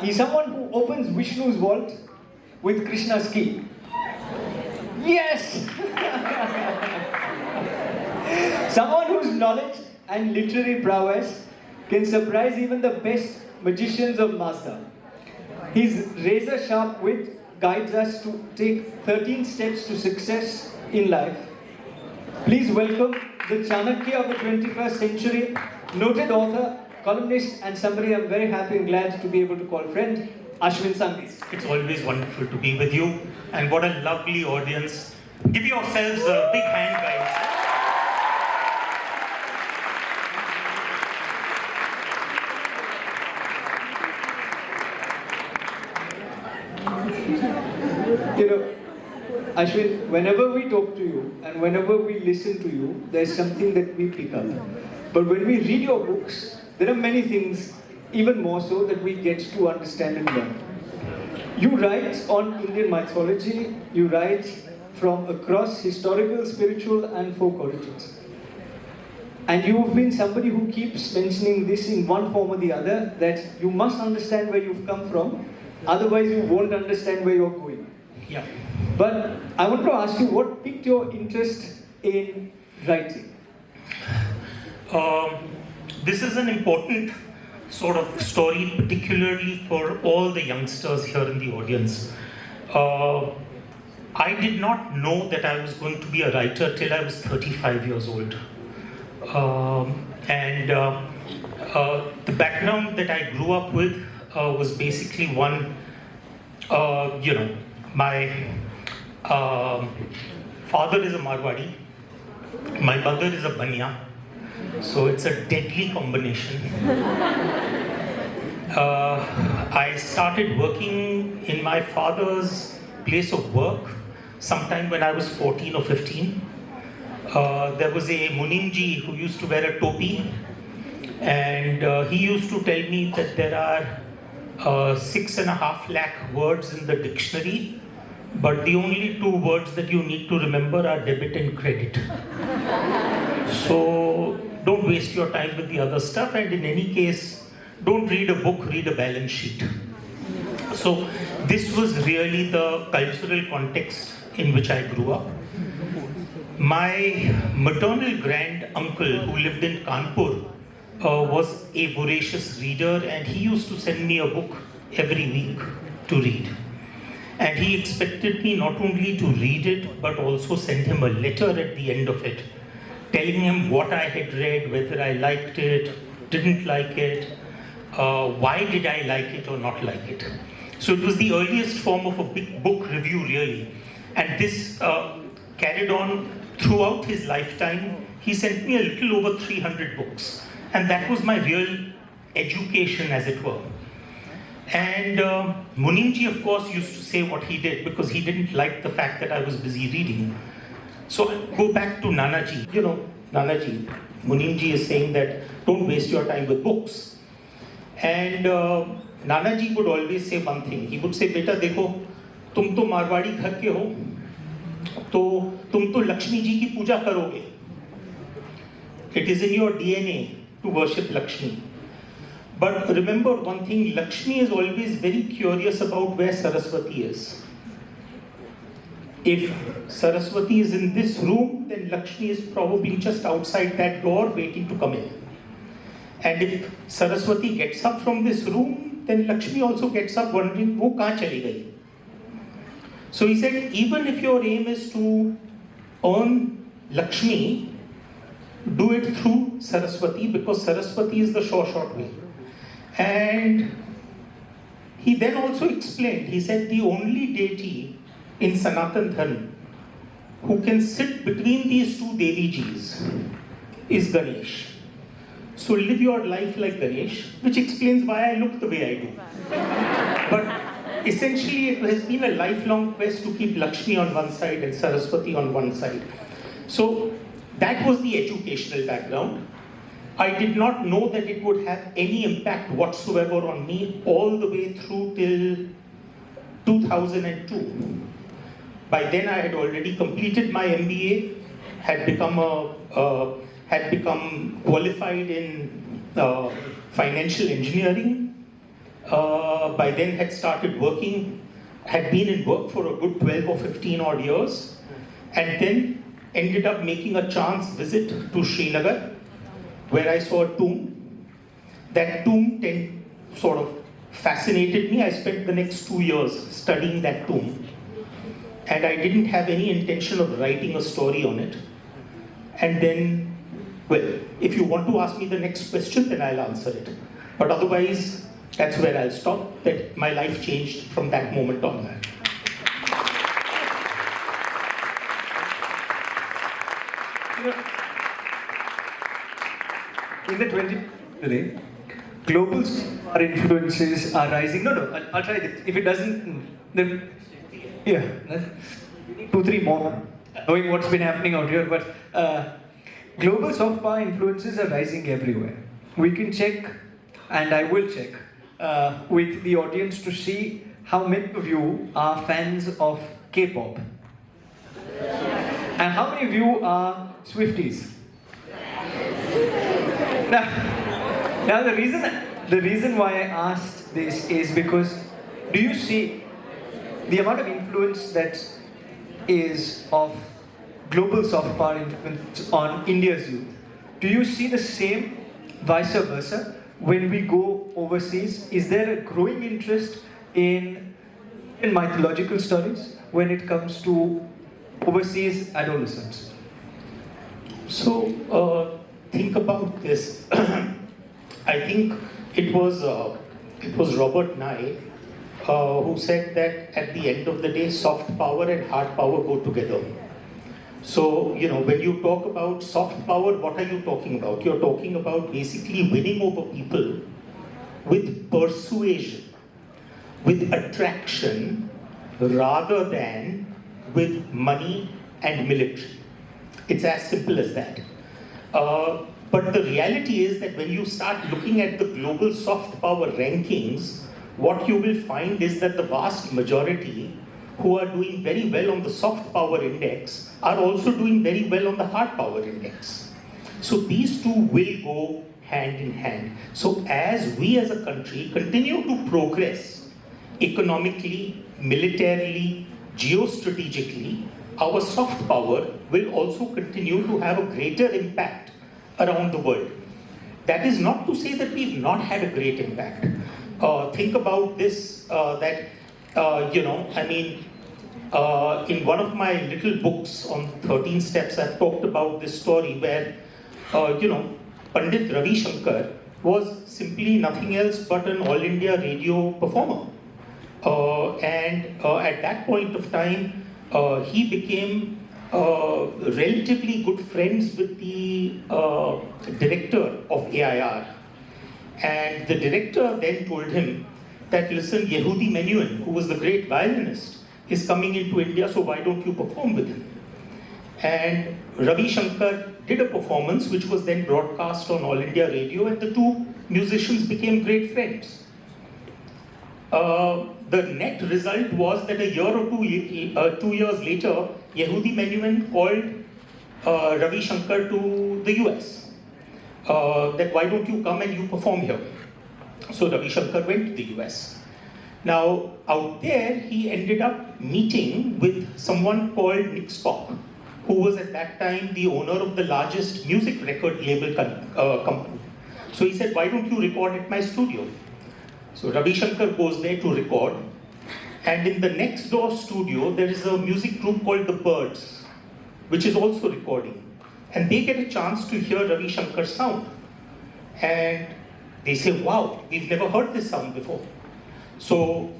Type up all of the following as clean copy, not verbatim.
He's someone who opens Vishnu's vault with Krishna's key. Yes! Someone whose knowledge and literary prowess can surprise even the best magicians of Master. His razor sharp wit guides us to take 13 steps to success in life. Please welcome the Chanakya of the 21st century, noted author, columnist, and somebody I'm very happy and glad to be able to call friend, Ashwin Sanghvi. It's always wonderful to be with you, and what a lovely audience. Give yourselves a big hand, guys. You know, Ashwin, whenever we talk to you and whenever we listen to you, there's something that we pick up. But when we read your books, there are many things, even more so, that we get to understand and learn. You write on Indian mythology, you write from across historical, spiritual, and folk origins. And you've been somebody who keeps mentioning this in one form or the other, that you must understand where you've come from, otherwise you won't understand where you're going. Yeah. But I want to ask you, what piqued your interest in writing? This is an important sort of story, particularly for all the youngsters here in the audience. I did not know that I was going to be a writer till I was 35 years old. The background that I grew up with was basically one, my father is a Marwadi, my mother is a Banya, so it's a deadly combination. I started working in my father's place of work sometime when I was 14 or 15. There was a Munimji who used to wear a topi, and he used to tell me that there are 6.5 lakh words in the dictionary, but the only 2 words that you need to remember are debit and credit. So don't waste your time with the other stuff, and in any case, don't read a book, read a balance sheet. So this was really the cultural context in which I grew up. My maternal grand uncle, who lived in Kanpur, was a voracious reader, and he used to send me a book every week to read. And he expected me not only to read it, but also send him a letter at the end of it, telling him what I had read, whether I liked it, didn't like it, why did I like it or not like it. So it was the earliest form of a big book review, really. And this carried on throughout his lifetime. He sent me a little over 300 books. And that was my real education, as it were. And Munimji, of course, used to say what he did because he didn't like the fact that I was busy reading. So go back to Nanaji. You know, Nanaji, Munimji is saying that don't waste your time with books. And Nanaji would always say one thing. He would say, beta dekho, tum to Marwadi ghar ke ho, to tum to Lakshmi ji ki puja karoge. It is in your DNA to worship Lakshmi. But remember one thing, Lakshmi is always very curious about where Saraswati is. If Saraswati is in this room, then Lakshmi is probably just outside that door waiting to come in. And if Saraswati gets up from this room, then Lakshmi also gets up wondering, wo kahan chali gayi? So he said, even if your aim is to earn Lakshmi, do it through Saraswati, because Saraswati is the short way. And he then also explained, he said, the only deity in Sanatan Dharma who can sit between these two Devijis is Ganesh. So live your life like Ganesh, which explains why I look the way I do. But essentially it has been a lifelong quest to keep Lakshmi on one side and Saraswati on one side. So that was the educational background. I did not know that it would have any impact whatsoever on me all the way through till 2002. By then I had already completed my MBA, had become qualified in financial engineering, by then had started working, had been in work for a good 12 or 15 odd years, and then ended up making a chance visit to Srinagar, where I saw a tomb. That tomb sort of fascinated me. I spent the next 2 years studying that tomb, and I didn't have any intention of writing a story on it. And then, well, if you want to ask me the next question, then I'll answer it. But otherwise, that's where I'll stop. That my life changed from that moment on. You know, in the 20th today, global our influences are rising. No, I'll try this. If it doesn't, then yeah, 2-3 more. Knowing what's been happening out here, but global soft power influences are rising everywhere. We can check, and I will check with the audience to see how many of you are fans of K-pop, and how many of you are Swifties. Now the reason why I asked this is because, do you see the amount of influence that is of global soft power influence on India's youth? Do you see the same vice versa when we go overseas? Is there a growing interest in mythological stories when it comes to overseas adolescents? So think about this. I think it was Robert Nye who said that at the end of the day, soft power and hard power go together. So, when you talk about soft power, what are you talking about? You're talking about basically winning over people with persuasion, with attraction, rather than with money and military. It's as simple as that. But the reality is that when you start looking at the global soft power rankings, what you will find is that the vast majority who are doing very well on the soft power index are also doing very well on the hard power index. So these two will go hand in hand. So as we as a country continue to progress economically, militarily, geostrategically, our soft power will also continue to have a greater impact around the world. That is not to say that we've not had a great impact. Think about this, in one of my little books on 13 steps, I've talked about this story where, Pandit Ravi Shankar was simply nothing else but an All India radio performer. And at that point of time, he became relatively good friends with the director of AIR. And the director then told him that, listen, Yehudi Menuhin, who was the great violinist, is coming into India, so why don't you perform with him? And Ravi Shankar did a performance which was then broadcast on All India Radio, and the two musicians became great friends. The net result was that a year or 2 years later, Yehudi Menuhin called Ravi Shankar to the US. That why don't you come and you perform here? So Ravi Shankar went to the US. Now, out there, he ended up meeting with someone called Nick Spock, who was at that time the owner of the largest music record label company. So he said, why don't you record at my studio? So Ravi Shankar goes there to record. And in the next door studio, there is a music group called The Birds, which is also recording. And they get a chance to hear Ravi Shankar's sound. And they say, wow, we've never heard this sound before. So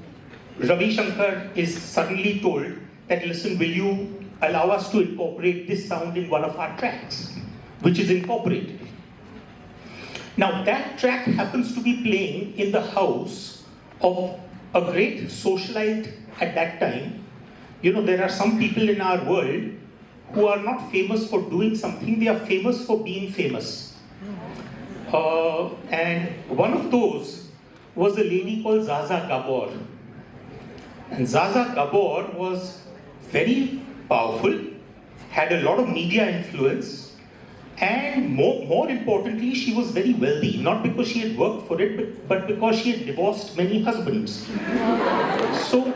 Ravi Shankar is suddenly told that, listen, will you allow us to incorporate this sound in one of our tracks, which is incorporated. Now that track happens to be playing in the house of a great socialite at that time. There are some people in our world who are not famous for doing something, they are famous for being famous. And one of those was a lady called Zsa Zsa Gabor. And Zsa Zsa Gabor was very powerful, had a lot of media influence, And more importantly, she was very wealthy, not because she had worked for it, but because she had divorced many husbands. So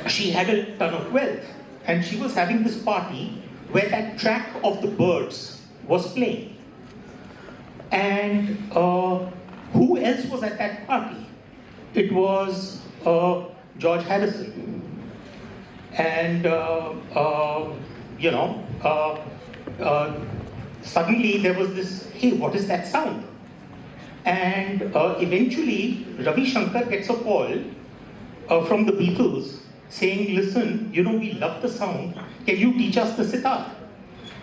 she had a ton of wealth, and she was having this party where that track of the Birds was playing. And who else was at that party? It was George Harrison. And, suddenly there was this, hey, what is that sound? And eventually, Ravi Shankar gets a call from the Beatles saying, listen, we love the sound, can you teach us the sitar?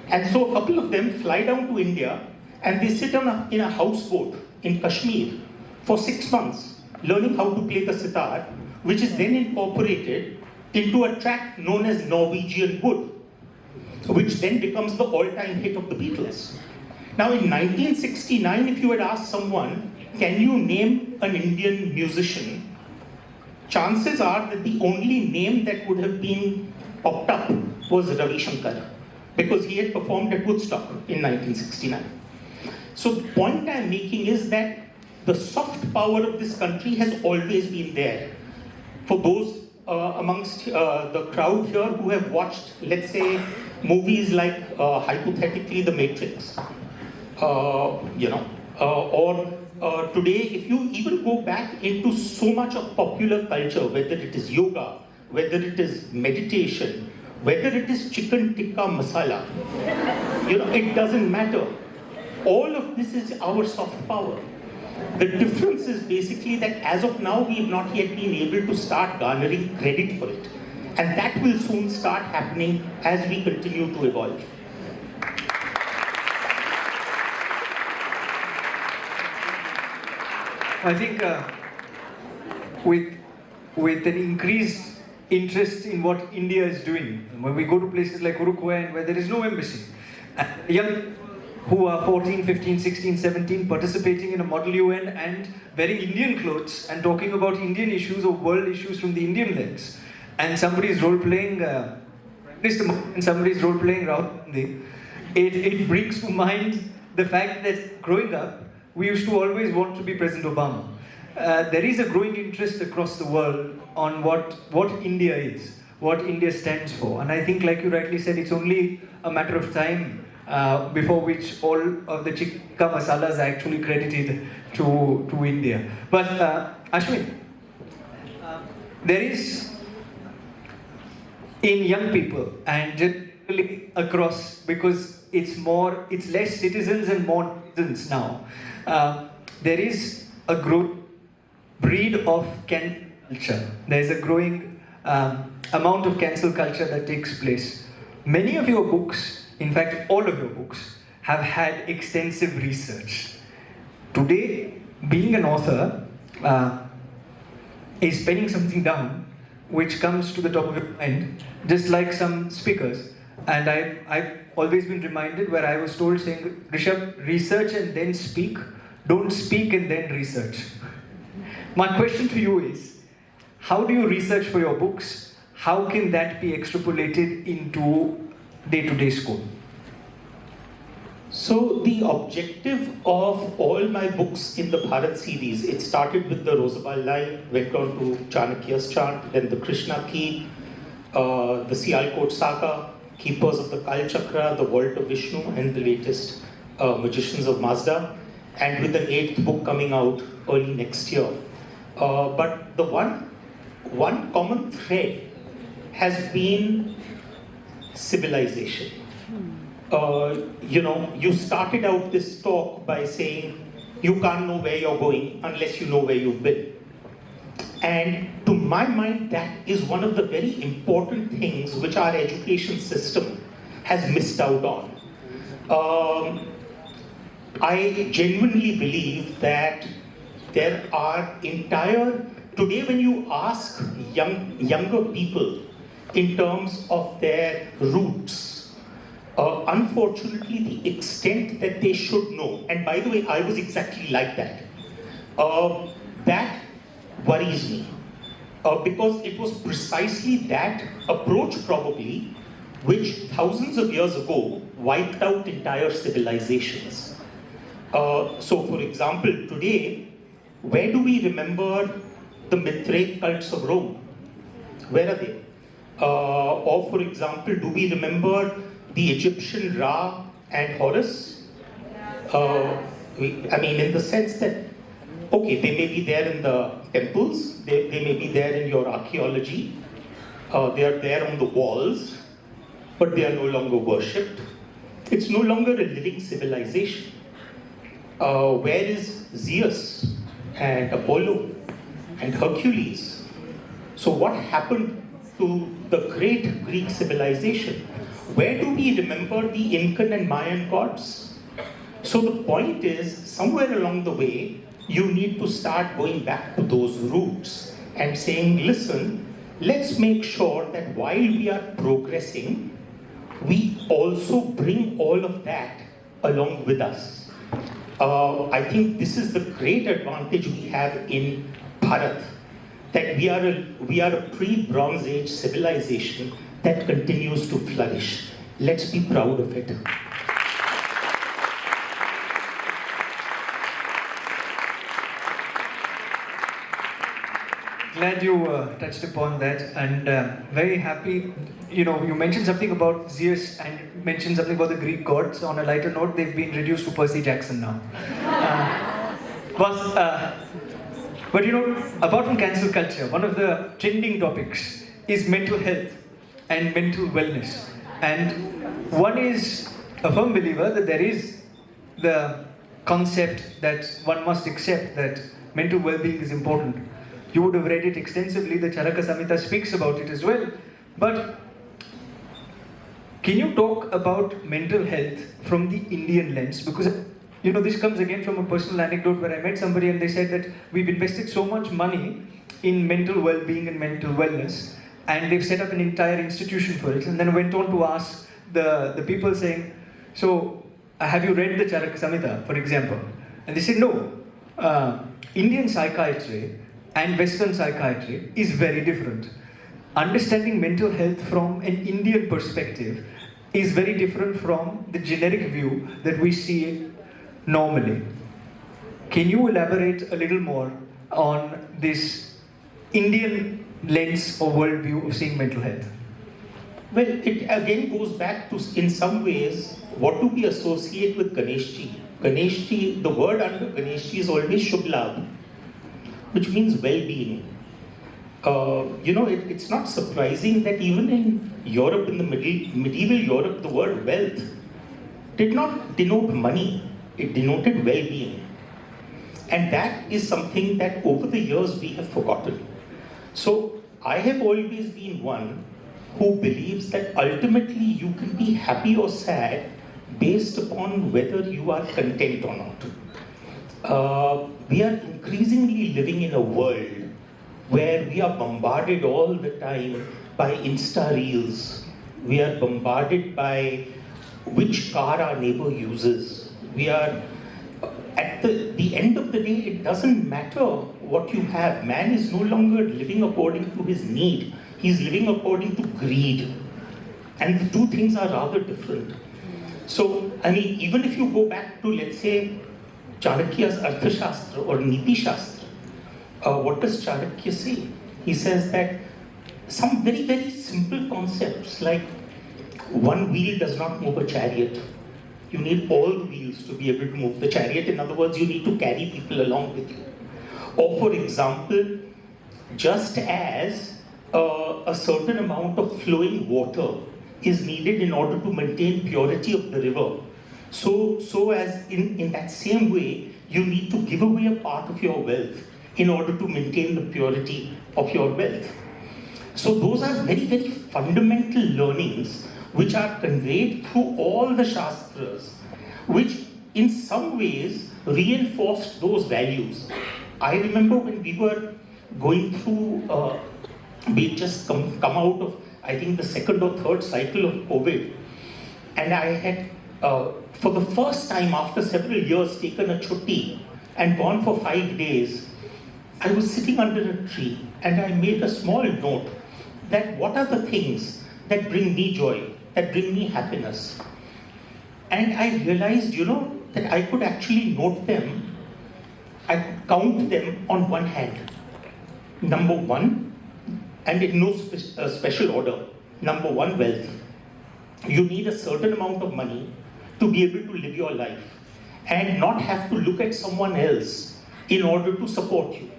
And so a couple of them fly down to India and they sit in a houseboat in Kashmir for 6 months, learning how to play the sitar, which is then incorporated into a track known as Norwegian Wood, which then becomes the all-time hit of the Beatles. Now in 1969, if you had asked someone, can you name an Indian musician? Chances are that the only name that would have been popped up was Ravi Shankar, because he had performed at Woodstock in 1969. So the point I'm making is that the soft power of this country has always been there. For those amongst the crowd here who have watched, let's say, movies like, hypothetically, The Matrix, or today, if you even go back into so much of popular culture, whether it is yoga, whether it is meditation, whether it is chicken tikka masala, it doesn't matter. All of this is our soft power. The difference is basically that as of now, we have not yet been able to start garnering credit for it. And that will soon start happening as we continue to evolve. I think with an increased interest in what India is doing, when we go to places like Uruguay and where there is no embassy, young who are 14, 15, 16, 17 participating in a Model UN and wearing Indian clothes and talking about Indian issues or world issues from the Indian lens, and somebody's role-playing and somebody's role-playing Rahul Gandhi, it brings to mind the fact that growing up, we used to always want to be President Obama. There is a growing interest across the world on what India is, what India stands for. And I think, like you rightly said, it's only a matter of time before which all of the tikka masalas are actually credited to India. But Ashwin, there is in young people and generally across, because it's less citizens and more citizens now, there is a growing breed of cancel culture. There's a growing amount of cancel culture that takes place. Many of your books, in fact all of your books, have had extensive research. Today, being an author is penning something down which comes to the top of your mind, just like some speakers. And I've always been reminded where I was told saying, Rishabh, research and then speak, don't speak and then research. My question to you is, how do you research for your books? How can that be extrapolated into day-to-day school? So the objective of all my books in the Bharat series, it started with the Rosabal line, went on to Chanakya's chant, then the Krishna key, the Sialkot saga, Keepers of the Kal Chakra, the Vault of Vishnu, and the latest Magicians of Mazda, and with an 8th book coming out early next year. But the one common thread has been civilization. You started out this talk by saying you can't know where you're going unless you know where you've been. And to my mind, that is one of the very important things which our education system has missed out on. I genuinely believe that there are today when you ask younger people in terms of their roots, unfortunately the extent that they should know, and by the way, I was exactly like that, that worries me. Because it was precisely that approach probably which thousands of years ago wiped out entire civilizations. So, for example, today, where do we remember the Mithraic cults of Rome? Where are they? Or, for example, do we remember the Egyptian Ra and Horus? I mean, in the sense that, okay, they may be there in the temples, they may be there in your archaeology, they are there on the walls, but they are no longer worshipped. It's no longer a living civilization. Where is Zeus and Apollo and Hercules? So what happened to the great Greek civilization? Where do we remember the Incan and Mayan gods? So the point is, somewhere along the way, you need to start going back to those roots and saying, listen, let's make sure that while we are progressing, we also bring all of that along with us. I think this is the great advantage we have in Bharat, that we are a pre-Bronze Age civilization that continues to flourish. Let's be proud of it. Glad you touched upon that, and very happy. You know, you mentioned something about Zeus and mentioned something about the Greek gods. On a lighter note, they've been reduced to Percy Jackson now. But you know, apart from cancel culture, one of the trending topics is mental health and mental wellness. And one is a firm believer that there is the concept that one must accept that mental well-being is important. You would have read it extensively, the Charaka Samhita speaks about it as well. But can you talk about mental health from the Indian lens? Because, you know, this comes again from a personal anecdote where I met somebody and they said that we've invested so much money in mental well-being and mental wellness, and they've set up an entire institution for it. And then went on to ask the people saying, so have you read the Charaka Samhita, for example? And they said, no. Indian psychiatry and Western psychiatry is very different. Understanding mental health from an Indian perspective is very different from the generic view that we see normally. Can you elaborate a little more on this Indian lens or worldview of seeing mental health? Well, it again goes back to, in some ways, what do we associate with Ganeshji? Ganeshji, the word under Ganeshji is always Shubh-Labh, which means well-being. You know, it's not surprising that even in Europe, in the medieval Europe, the word wealth did not denote money, it denoted well-being. And that is something that over the years we have forgotten. So I have always been one who believes that ultimately you can be happy or sad based upon whether you are content or not. We are increasingly living in a world where we are bombarded all the time by Insta Reels. We are bombarded by which car our neighbor uses. We are, at the end of the day, it doesn't matter what you have. Man is no longer living according to his need. He's living according to greed. And the two things are rather different. So, I mean, even if you go back to, let's say, Chanakya's Arthashastra or Niti Shastra, what does Chanakya say? He says that some very, very simple concepts like one wheel does not move a chariot. You need all the wheels to be able to move the chariot. In other words, you need to carry people along with you. Or for example, just as a certain amount of flowing water is needed in order to maintain purity of the river, so as in that same way, you need to give away a part of your wealth in order to maintain the purity of your wealth. So those are very, very fundamental learnings which are conveyed through all the Shastras, which in some ways reinforced those values. I remember when we were going through, we just come out of, I think, the second or third cycle of COVID, and I had, for the first time after several years, taken a chutti and gone for 5 days. I was sitting under a tree and I made a small note that what are the things that bring me joy, that bring me happiness. And I realized, that I could actually note them, I could count them on one hand. Number one, and in no special order. Number one, wealth. You need a certain amount of money to be able to live your life and not have to look at someone else in order to support you.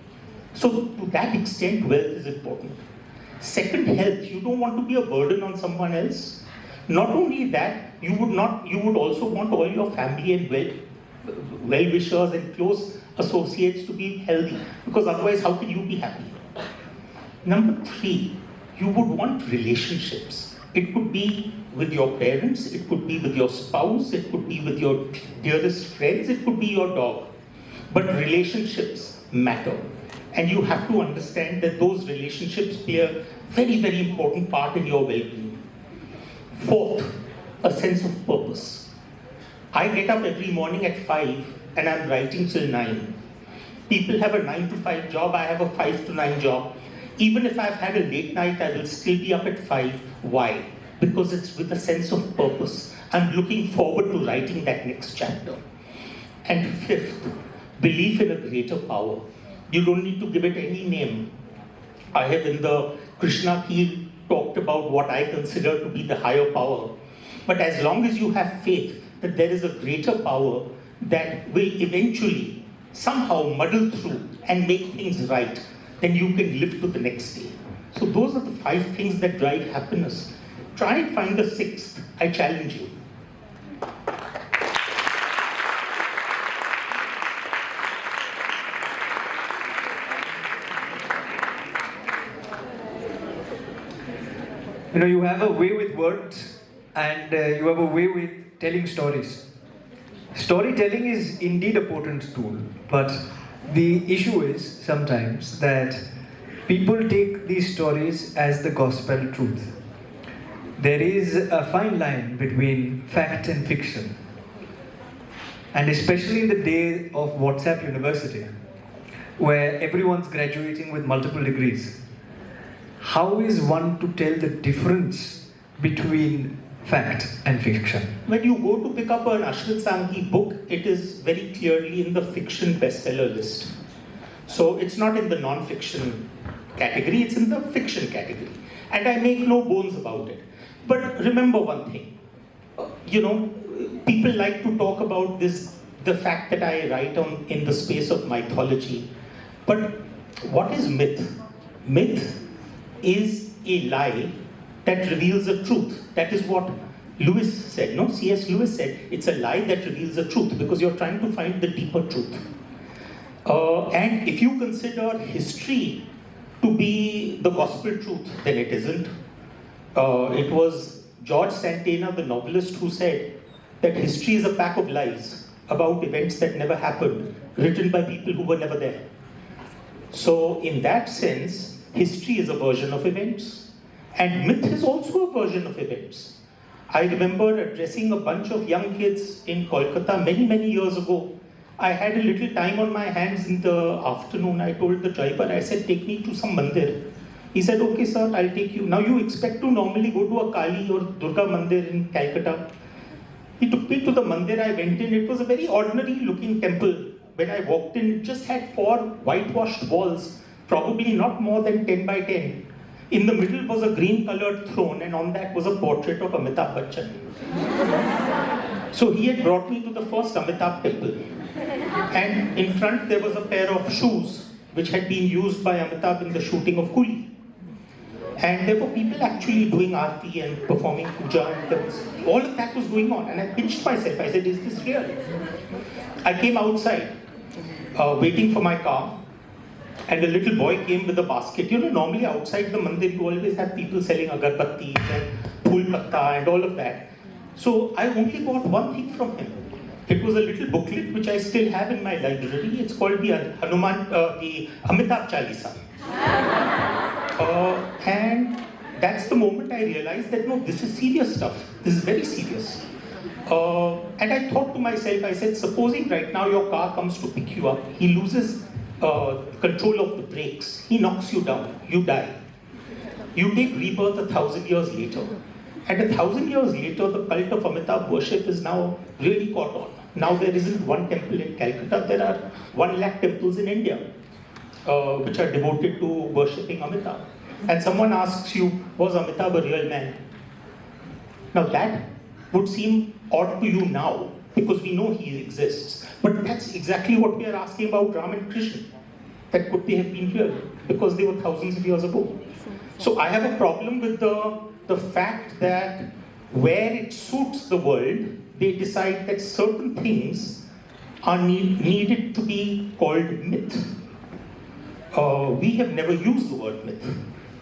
So to that extent, wealth is important. Second, health. You don't want to be a burden on someone else. Not only that, you would also want all your family and well-wishers and close associates to be healthy, because otherwise how can you be happy? Number three, you would want relationships. It could be with your parents, it could be with your spouse, it could be with your dearest friends, it could be your dog. But relationships matter. And you have to understand that those relationships play a very, very important part in your well-being. Fourth, a sense of purpose. I get up every morning at 5 and I'm writing till 9. People have a 9 to 5 job, I have a 5 to 9 job. Even if I've had a late night, I will still be up at 5. Why? Because it's with a sense of purpose. I'm looking forward to writing that next chapter. And fifth, belief in a greater power. You don't need to give it any name. I have in the Krishna Ki talked about what I consider to be the higher power. But as long as you have faith that there is a greater power that will eventually somehow muddle through and make things right, then you can live to the next day. So those are the 5 things that drive happiness. Try and find the 6th. I challenge you. You have a way with words and you have a way with telling stories. Storytelling is indeed a potent tool, but the issue is sometimes that people take these stories as the gospel truth. There is a fine line between fact and fiction. And especially in the day of WhatsApp University, where everyone's graduating with multiple degrees, how is one to tell the difference between fact and fiction? When you go to pick up an Ashwin Sanghi book, it is very clearly in the fiction bestseller list. So it's not in the non-fiction category, it's in the fiction category. And I make no bones about it. But remember one thing, people like to talk about the fact that I write in the space of mythology. But what is myth? Myth is a lie that reveals a truth. That is what Lewis said, C.S. Lewis said, it's a lie that reveals a truth because you're trying to find the deeper truth. And if you consider history to be the gospel truth, then it isn't. It was George Santayana, the novelist, who said that history is a pack of lies about events that never happened, written by people who were never there. So in that sense, history is a version of events, and myth is also a version of events. I remember addressing a bunch of young kids in Kolkata many, many years ago. I had a little time on my hands in the afternoon. I told the driver, I said, take me to some mandir. He said, okay sir, I'll take you. Now you expect to normally go to a Kali or Durga mandir in Calcutta. He took me to the mandir, I went in. It was a very ordinary looking temple. When I walked in, it just had 4 whitewashed walls, probably not more than 10 by 10. In the middle was a green colored throne, and on that was a portrait of Amitabh Bachchan. So he had brought me to the first Amitabh temple. And in front there was a pair of shoes which had been used by Amitabh in the shooting of Coolie. And there were people actually doing aarti and performing puja, and all of that was going on. And I pinched myself. I said, is this real? I came outside, waiting for my car, and a little boy came with a basket. Normally outside the mandir, you always have people selling agarbattis and phool patta and all of that. So I only bought one thing from him. It was a little booklet which I still have in my library. It's called the the Amitabh Chalisa. And that's the moment I realized that, no, this is serious stuff. This is very serious. And I thought to myself, I said, supposing right now your car comes to pick you up, he loses control of the brakes, he knocks you down, you die. You take rebirth 1,000 years later. And 1,000 years later, the cult of Amitabh worship is now really caught on. Now there isn't one temple in Calcutta, there are 1 lakh temples in India, which are devoted to worshipping Amitabh. And someone asks you, was Amitabh a real man? Now that would seem odd to you now, because we know he exists. But that's exactly what we are asking about Ram and Krishna. That could have been real, because they were thousands of years ago. So I have a problem with the fact that where it suits the world, they decide that certain things are needed to be called myth. We have never used the word myth.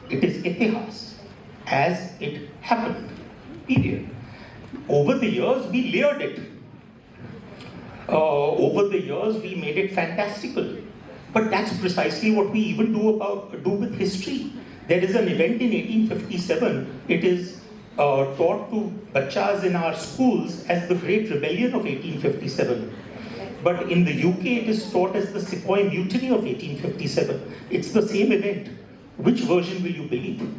It is itihas, as it happened, period. Over the years, we layered it. Over the years, we made it fantastical. But that's precisely what we even do with history. There is an event in 1857. It is taught to bachas in our schools as the Great Rebellion of 1857. But in the UK, it is taught as the Sepoy Mutiny of 1857. It's the same event. Which version will you believe?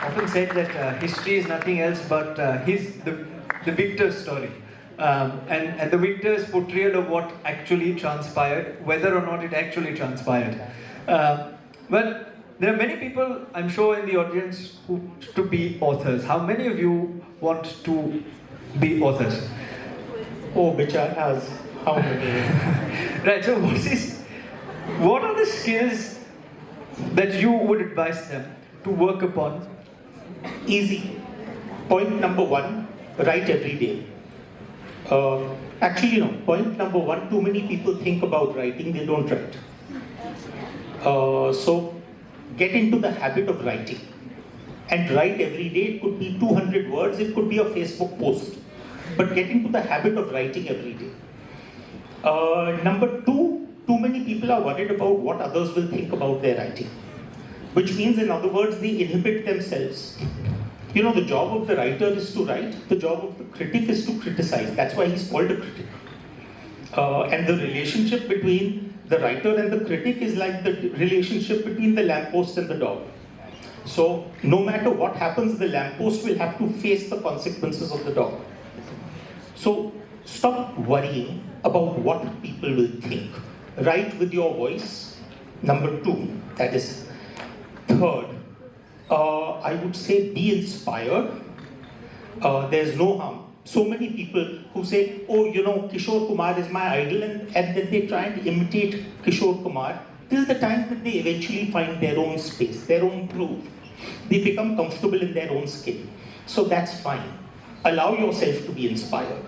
Often said that history is nothing else but the victor's story. And the victor's portrayal of what actually transpired, whether or not it actually transpired. Well, there are many people, I'm sure, in the audience who want to be authors. How many of you want to be authors? Oh, Bichar has how many? Right, so what are the skills that you would advise them to work upon? Easy. Point number 1, write every day. Actually, no. Point number 1, too many people think about writing, they don't write. So, get into the habit of writing. And write every day. It could be 200 words, it could be a Facebook post. But get into the habit of writing every day. Number 2, too many people are worried about what others will think about their writing. Which means, in other words, they inhibit themselves. You know, the job of the writer is to write, the job of the critic is to criticize. That's why he's called a critic. And the relationship between the writer and the critic is like the relationship between the lamppost and the dog. So, no matter what happens, the lamppost will have to face the consequences of the dog. So, stop worrying about what people will think. Write with your voice. Number 2, that is. Third, I would say be inspired. There's no harm. So many people who say, oh, you know, Kishore Kumar is my idol, and then they try and imitate Kishore Kumar till the time that they eventually find their own space, their own groove. They become comfortable in their own skin. So that's fine. Allow yourself to be inspired.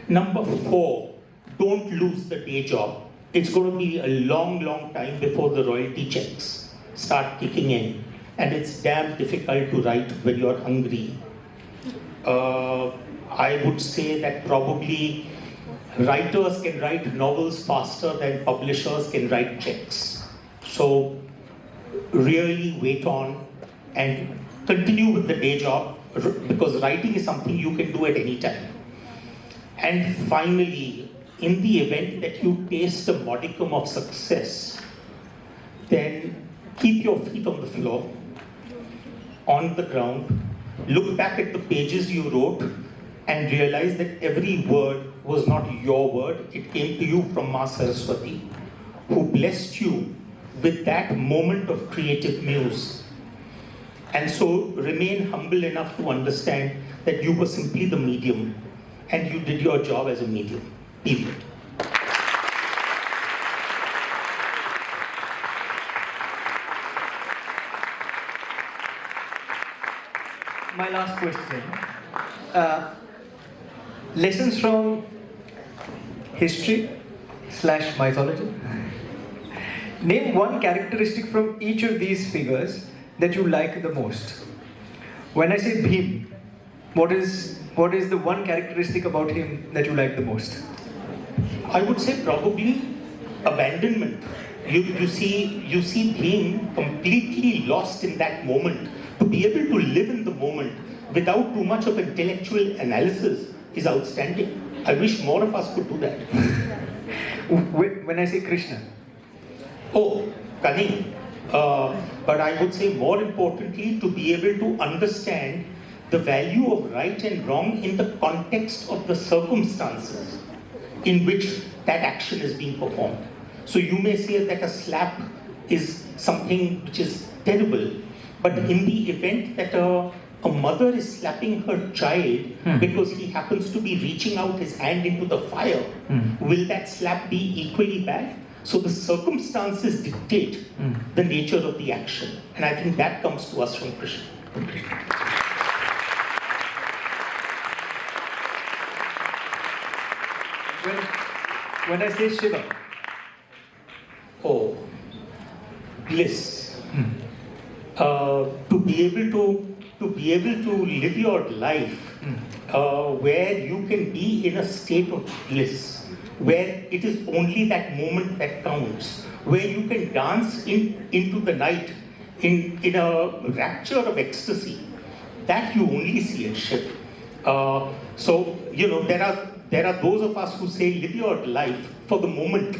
Number 4, don't lose the day job. It's going to be a long, long time before the royalty checks start kicking in, and it's damn difficult to write when you're hungry. I would say that probably writers can write novels faster than publishers can write checks. So really wait on and continue with the day job, because writing is something you can do at any time. And finally, in the event that you taste a modicum of success, then keep your feet on the floor, on the ground, look back at the pages you wrote, and realize that every word was not your word. It came to you from Ma Saraswati, who blessed you with that moment of creative muse. And so remain humble enough to understand that you were simply the medium, and you did your job as a medium, period. My last question. Lessons from history/mythology. Name one characteristic from each of these figures that you like the most. When I say Bhim, what is the one characteristic about him that you like the most? I would say probably abandonment. You see Bhim completely lost in that moment. To be able to live in the moment without too much of intellectual analysis is outstanding. I wish more of us could do that. When I say Krishna, Oh, cunning. But I would say more importantly, to be able to understand the value of right and wrong in the context of the circumstances in which that action is being performed. So you may say that a slap is something which is terrible, but in the event that a mother is slapping her child because he happens to be reaching out his hand into the fire, will that slap be equally bad? So the circumstances dictate the nature of the action. And I think that comes to us from Krishna. when I say Shiva, Oh, bliss. To be able to live your life where you can be in a state of bliss, where it is only that moment that counts, where you can dance into the night in a rapture of ecstasy, that you only see at Shiv. So, you know, there are those of us who say live your life for the moment.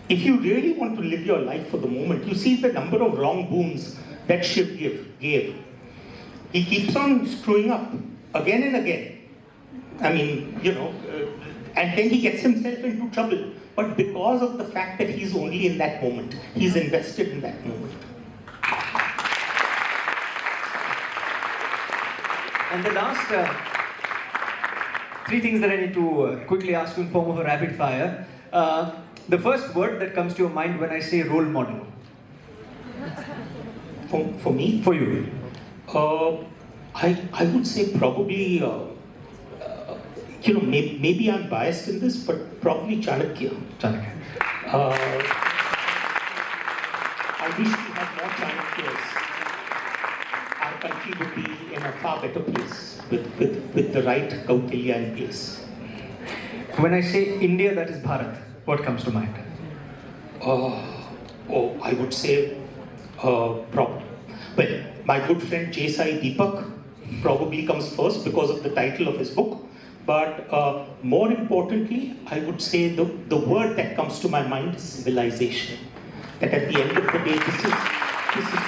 If you really want to live your life for the moment, you see the number of wrong boons that Shiv gave. He keeps on screwing up again and again. I mean, you know, and then he gets himself into trouble. But because of the fact that he's only in that moment, he's invested in that moment. and the last three things that I need to quickly ask you in form of a rapid fire. The first word that comes to your mind when I say role model. For me? For you. I would say probably, you know, maybe I'm biased in this, but probably Chanakya. Chanakya. I wish we had more Chanakyas. Our country would be in a far better place with the right Kautilya in place. When I say India, that is Bharat. What comes to mind? I would say, well, my good friend J. Sai Deepak probably comes first because of the title of his book. But more importantly, I would say the word that comes to my mind is civilization. That at the end of the day, this is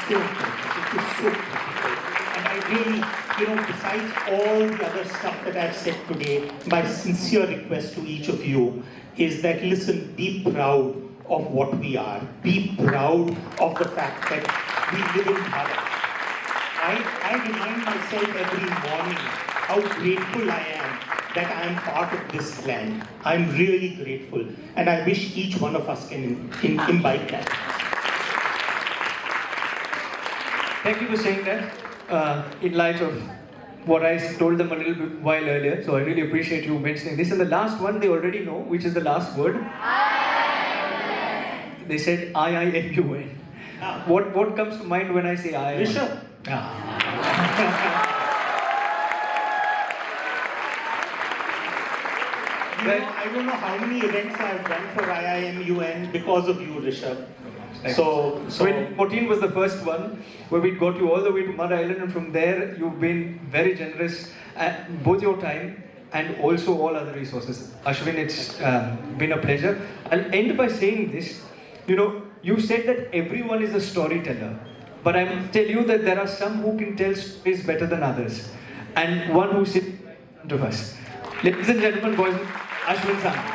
so important. It is so critical. And I really, you know, besides all the other stuff that I've said today, my sincere request to each of you is that, listen, be proud of what we are. Be proud of the fact that we live in Bharat. I remind myself every morning how grateful I am that I am part of this land. I'm really grateful, and I wish each one of us can imbibe that. Thank you for saying that in light of what I told them a little bit while earlier. So I really appreciate you mentioning this. And the last one they already know, which is the last word. They said I-I-M-U-N. What comes to mind when I say I? Rishabh. You know, I don't know how many events I've done for IIMUN because of you, Rishabh. So when Moteen was the first one, where we got you all the way to Mud Island, and from there you've been very generous at both your time and also all other resources. Ashwin, it's been a pleasure. I'll end by saying this. You know, you said that everyone is a storyteller, but I will tell you that there are some who can tell stories better than others, and one who sits in front of us. Ladies and gentlemen, boys, Ashwin Sanghi.